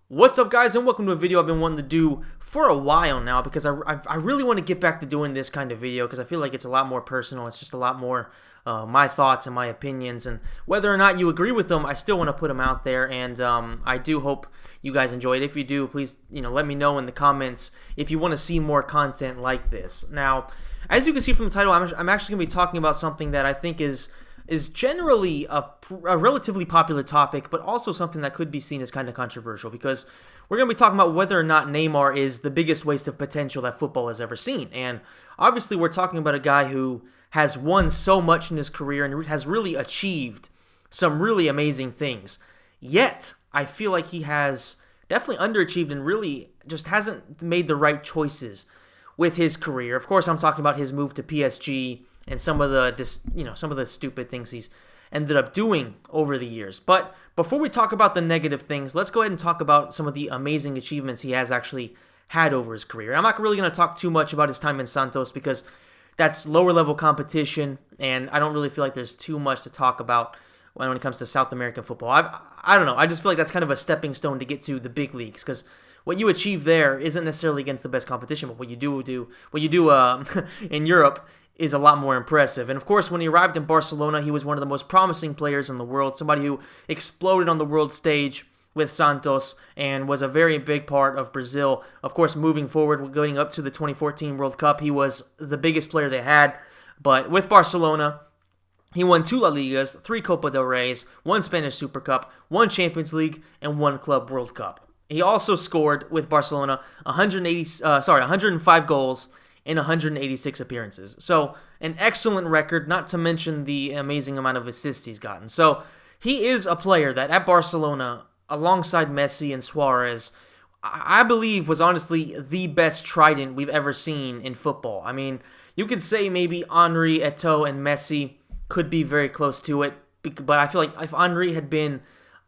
What's up, guys, and welcome to a video I've been wanting to do for a while now because I really want to get back to doing this kind of video because I feel like it's a lot more personal. It's just a lot more my thoughts and my opinions, and whether or not you agree with them, I still want to put them out there, and I do hope you guys enjoy it. If you do, please let me know in the comments if you want to see more content like this. Now, as you can see from the title, I'm actually going to be talking about something that I think is generally a relatively popular topic, but also something that could be seen as kind of controversial because we're going to be talking about whether or not Neymar is the biggest waste of potential that football has ever seen. And obviously we're talking about a guy who has won so much in his career and has really achieved some really amazing things. Yet, I feel like he has definitely underachieved and really just hasn't made the right choices with his career. Of course, I'm talking about his move to PSG and some of the stupid things he's ended up doing over the years. But before we talk about the negative things, let's go ahead and talk about some of the amazing achievements he has actually had over his career. I'm not really going to talk too much about his time in Santos because that's lower level competition, and I don't really feel like there's too much to talk about when it comes to South American football. I don't know. I just feel like that's kind of a stepping stone to get to the big leagues because what you achieve there isn't necessarily against the best competition, but what you do in Europe is a lot more impressive. And of course, when he arrived in Barcelona, he was one of the most promising players in the world, somebody who exploded on the world stage with Santos and was a very big part of Brazil. Of course, moving forward, going up to the 2014 World Cup, he was the biggest player they had. But with Barcelona, he won 2 La Ligas, 3 Copa del Reys, 1 Spanish Super Cup, 1 Champions League, and 1 Club World Cup. He also scored with Barcelona 105 goals in 186 appearances. So, an excellent record, not to mention the amazing amount of assists he's gotten. So, he is a player that at Barcelona, alongside Messi and Suarez, I believe was honestly the best trident we've ever seen in football. I mean, you could say maybe Henry, Eto'o, and Messi could be very close to it, but I feel like if Henry had been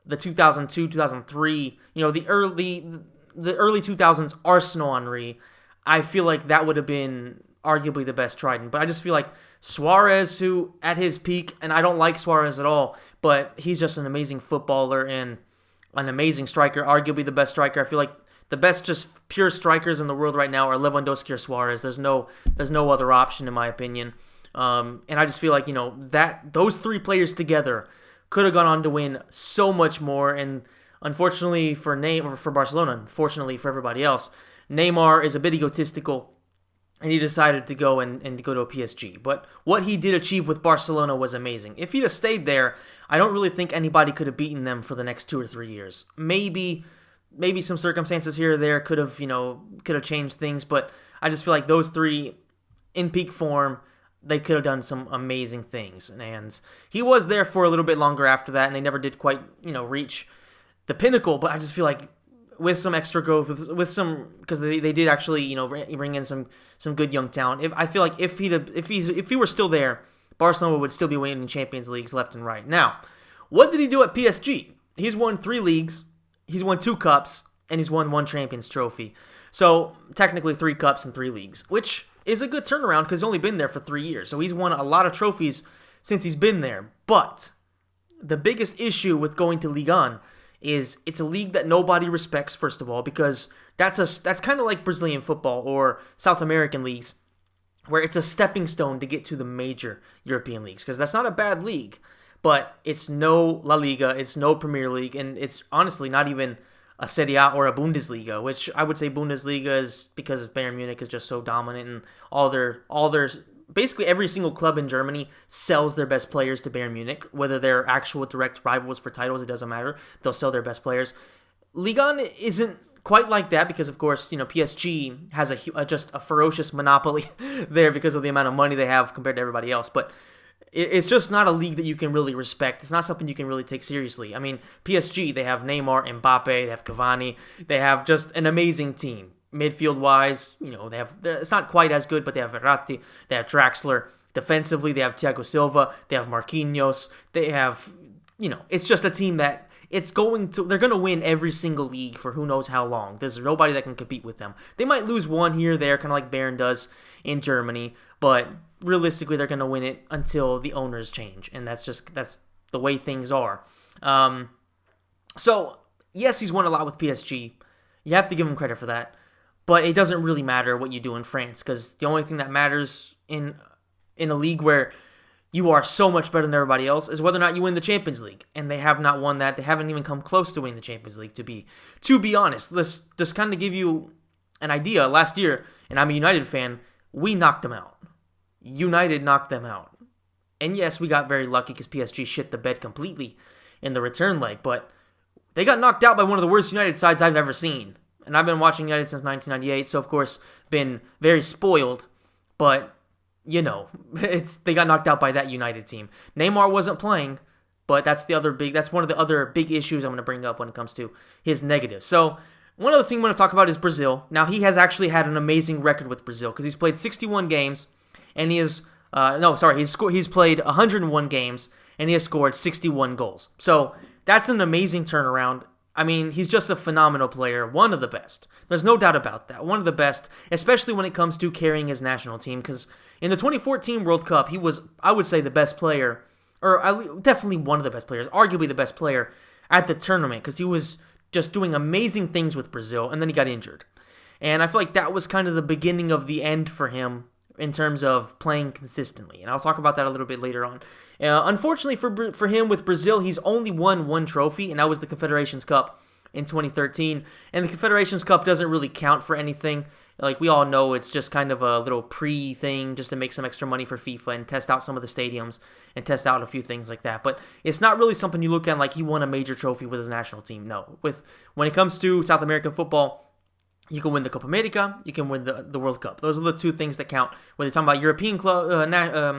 the 2002, 2003, the early 2000s Arsenal Henry, I feel like that would have been arguably the best trident. But I just feel like Suarez, who at his peak, and I don't like Suarez at all, but he's just an amazing footballer and an amazing striker, arguably the best striker. I feel like the best just pure strikers in the world right now are Lewandowski or Suarez. There's no other option in my opinion. And I just feel like, that those 3 players together could have gone on to win so much more. And unfortunately for Barcelona, unfortunately for everybody else, Neymar is a bit egotistical, and he decided to go and go to a PSG. But what he did achieve with Barcelona was amazing. If he'd have stayed there, I don't really think anybody could have beaten them for the next 2 or 3 years. Maybe some circumstances here or there could have changed things, but I just feel like those 3 in peak form, they could have done some amazing things. And he was there for a little bit longer after that, and they never did quite, reach the pinnacle. But I just feel like with some extra growth, with some, because they did actually, bring in some good young talent. I feel like if he were still there, Barcelona would still be winning Champions Leagues left and right. Now, what did he do at PSG? He's won 3 leagues, he's won 2 cups, and he's won 1 Champions Trophy. So technically 3 cups and 3 leagues, which is a good turnaround because he's only been there for 3 years. So he's won a lot of trophies since he's been there. But the biggest issue with going to Ligue 1 is it's a league that nobody respects, first of all, because that's kind of like Brazilian football or South American leagues, where it's a stepping stone to get to the major European leagues, because that's not a bad league, but it's no La Liga, it's no Premier League, and it's honestly not even a Serie A or a Bundesliga, which I would say Bundesliga is because Bayern Munich is just so dominant, and all their basically every single club in Germany sells their best players to Bayern Munich, whether they're actual direct rivals for titles, it doesn't matter. They'll sell their best players. Ligue 1 isn't quite like that because, of course, PSG has just a ferocious monopoly there because of the amount of money they have compared to everybody else. But it's just not a league that you can really respect. It's not something you can really take seriously. I mean, PSG, they have Neymar, Mbappe, they have Cavani. They have just an amazing team. Midfield-wise, it's not quite as good, but they have Verratti, they have Draxler. Defensively, they have Thiago Silva, they have Marquinhos. They have, it's just a team that they're going to win every single league for who knows how long. There's nobody that can compete with them. They might lose one here or there, kind of like Bayern does in Germany, but realistically, they're going to win it until the owners change, and that's the way things are. So Yes, he's won a lot with PSG. You have to give him credit for that. But it doesn't really matter what you do in France, because the only thing that matters in a league where you are so much better than everybody else is whether or not you win the Champions League. And they have not won that. They haven't even come close to winning the Champions League, to be honest. Let's just kind of give you an idea. Last year, and I'm a United fan, we knocked them out. United knocked them out. And yes, we got very lucky because PSG shit the bed completely in the return leg, but they got knocked out by one of the worst United sides I've ever seen. And I've been watching United since 1998, so of course, been very spoiled, but they got knocked out by that United team. Neymar wasn't playing, but that's one of the other big issues I'm going to bring up when it comes to his negatives. So, one other thing I want to talk about is Brazil. Now, he has actually had an amazing record with Brazil because he's played 61 games, and he's played 101 games, and he has scored 61 goals. So, that's an amazing turnaround. I mean, he's just a phenomenal player, one of the best. There's no doubt about that. One of the best, especially when it comes to carrying his national team, because in the 2014 World Cup, he was, I would say, the best player, or definitely one of the best players, arguably the best player at the tournament, because he was just doing amazing things with Brazil, and then he got injured. And I feel like that was kind of the beginning of the end for him in terms of playing consistently, and I'll talk about that a little bit later on. Unfortunately for him with Brazil, he's only won one trophy, and that was the Confederations Cup in 2013. And the Confederations Cup doesn't really count for anything. Like we all know, it's just kind of a little pre-thing just to make some extra money for FIFA and test out some of the stadiums and test out a few things like that. But it's not really something you look at like he won a major trophy with his national team. No. When it comes to South American football, you can win the Copa America, you can win the World Cup. Those are the two things that count. When you're talking about European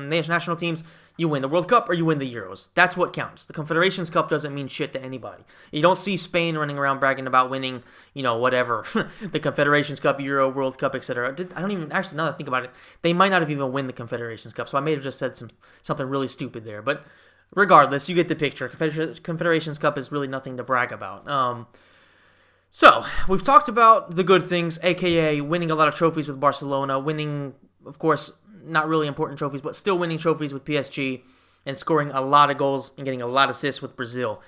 national teams, you win the World Cup or you win the Euros. That's what counts. The Confederations Cup doesn't mean shit to anybody. You don't see Spain running around bragging about winning, whatever, the Confederations Cup, Euro, World Cup, etc. I don't even, actually, now that I think about it, they might not have even won the Confederations Cup, so I may have just said something really stupid there. But regardless, you get the picture. Confederations Cup is really nothing to brag about. So, we've talked about the good things, aka winning a lot of trophies with Barcelona, winning, of course, not really important trophies, but still winning trophies with PSG, and scoring a lot of goals and getting a lot of assists with Brazil.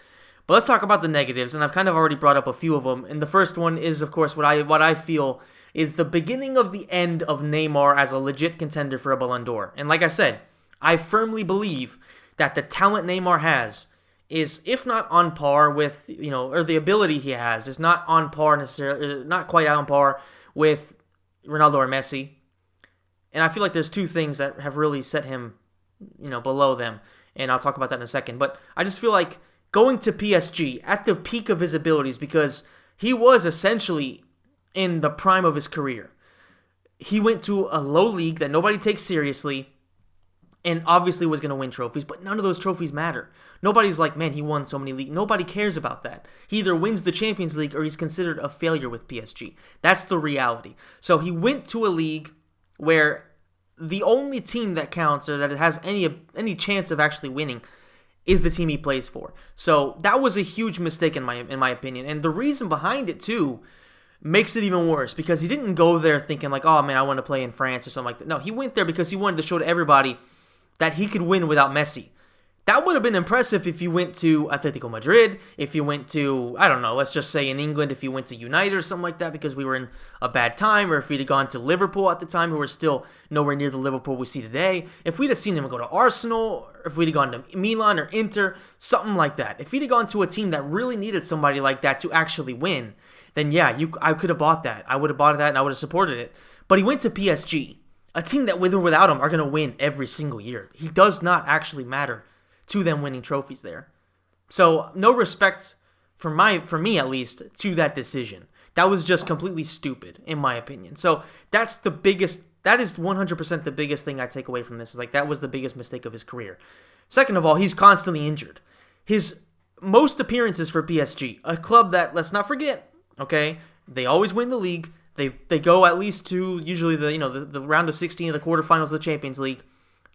But let's talk about the negatives, and I've kind of already brought up a few of them. And the first one is, of course, what I feel is the beginning of the end of Neymar as a legit contender for a Ballon d'Or. And like I said, I firmly believe that the talent Neymar has is, if not on par with, or the ability he has is not on par necessarily, not quite on par with Ronaldo or Messi. And I feel like there's two things that have really set him, below them. And I'll talk about that in a second. But I just feel like going to PSG at the peak of his abilities, because he was essentially in the prime of his career. He went to a low league that nobody takes seriously, and obviously was going to win trophies, but none of those trophies matter. Nobody's like, man, he won so many leagues. Nobody cares about that. He either wins the Champions League or he's considered a failure with PSG. That's the reality. So he went to a league where the only team that counts, or that it has any chance of actually winning, is the team he plays for. So that was a huge mistake in my opinion. And the reason behind it too makes it even worse, because he didn't go there thinking like, oh man, I want to play in France or something like that. No, he went there because he wanted to show to everybody that he could win without Messi. That would have been impressive if you went to Atletico Madrid, if you went to, I don't know, let's just say in England, if you went to United or something like that because we were in a bad time, or if we'd have gone to Liverpool at the time, who were still nowhere near the Liverpool we see today. If we'd have seen him go to Arsenal, or if we'd have gone to Milan or Inter, something like that. If he'd have gone to a team that really needed somebody like that to actually win, then yeah, I could have bought that. I would have bought that and I would have supported it. But he went to PSG, a team that with or without him are going to win every single year. He does not actually matter to them winning trophies there. So no respect for me at least to that decision. That was just completely stupid in my opinion. So that is 100% the biggest thing I take away from this. Is like that was the biggest mistake of his career. Second of all, he's constantly injured. His most appearances for PSG, a club that, let's not forget, okay, they always win the league. They go at least to usually the round of 16 of the quarterfinals of the Champions League.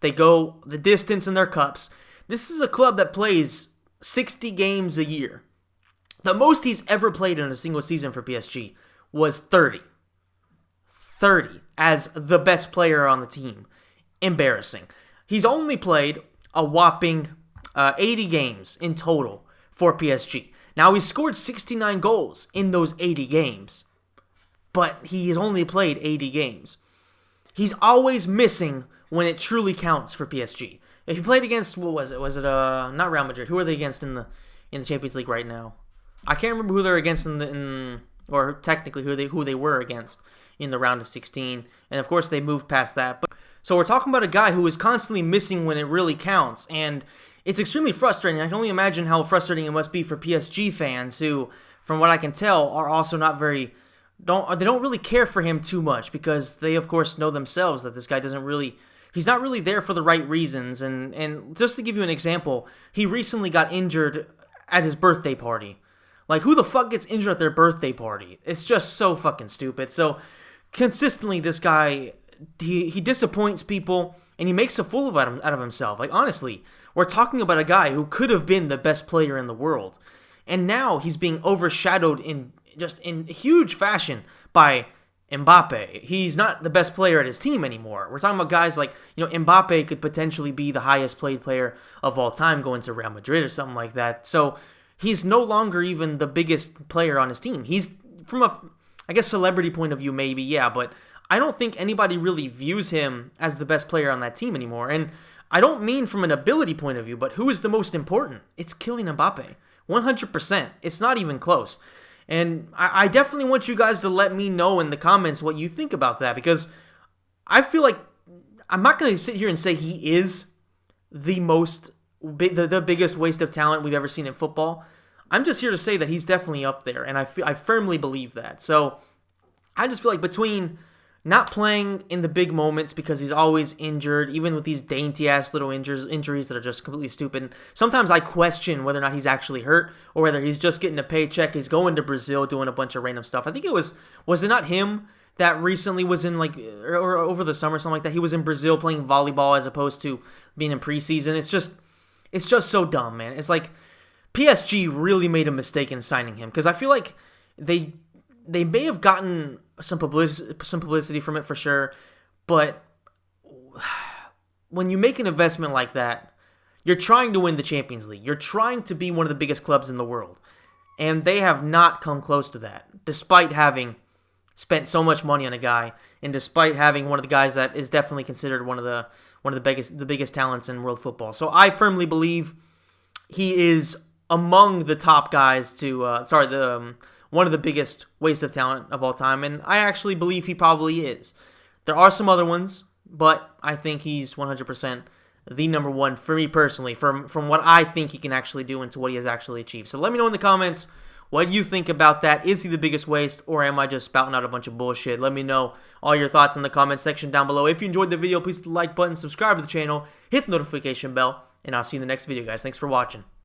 They go the distance in their cups. This is a club that plays 60 games a year. The most he's ever played in a single season for PSG was 30. 30 as the best player on the team. Embarrassing. He's only played a whopping 80 games in total for PSG. Now, he scored 69 goals in those 80 games, but he has only played 80 games. He's always missing when it truly counts for PSG. If he played against, what was it? Was it not Real Madrid? Who are they against in the Champions League right now? I can't remember who they're against or technically who they were against in the round of 16. And of course they moved past that. So we're talking about a guy who is constantly missing when it really counts, and it's extremely frustrating. I can only imagine how frustrating it must be for PSG fans who, from what I can tell, are also not very they don't really care for him too much, because they of course know themselves that this guy he's not really there for the right reasons. And just to give you an example, he recently got injured at his birthday party. Like, who the fuck gets injured at their birthday party? It's just so fucking stupid. So consistently this guy, he disappoints people, and he makes a fool out of himself. Like, honestly, we're talking about a guy who could have been the best player in the world, and now he's being overshadowed in huge fashion by Mbappe. He's not the best player at his team anymore. We're talking about guys like, Mbappe could potentially be the highest paid player of all time going to Real Madrid or something like that. So he's no longer even the biggest player on his team. He's, from I guess, celebrity point of view, maybe, yeah, but I don't think anybody really views him as the best player on that team anymore. And I don't mean from an ability point of view, but who is the most important? It's Kylian Mbappe. 100%. It's not even close. And I definitely want you guys to let me know in the comments what you think about that, because I feel like I'm not going to sit here and say he is the biggest waste of talent we've ever seen in football. I'm just here to say that he's definitely up there, and I firmly believe that. So I just feel like between not playing in the big moments because he's always injured, even with these dainty-ass little injuries that are just completely stupid. Sometimes I question whether or not he's actually hurt, or whether he's just getting a paycheck. He's going to Brazil doing a bunch of random stuff. I think was it not him that recently was in, or over the summer, something like that? He was in Brazil playing volleyball as opposed to being in preseason. It's just so dumb, man. It's like PSG really made a mistake in signing him, because I feel like they may have gotten some publicity from it for sure, but when you make an investment like that, you're trying to win the Champions League. You're trying to be one of the biggest clubs in the world, and they have not come close to that, despite having spent so much money on a guy, and despite having one of the guys that is definitely considered one of the biggest talents in world football. So I firmly believe he is among the top guys to one of the biggest waste of talent of all time, and I actually believe he probably is. There are some other ones, but I think he's 100% the number one for me personally, from what I think he can actually do and to what he has actually achieved. So let me know in the comments what you think about that. Is he the biggest waste, or am I just spouting out a bunch of bullshit? Let me know all your thoughts in the comment section down below. If you enjoyed the video, please hit the like button, subscribe to the channel, hit the notification bell, and I'll see you in the next video, guys. Thanks for watching.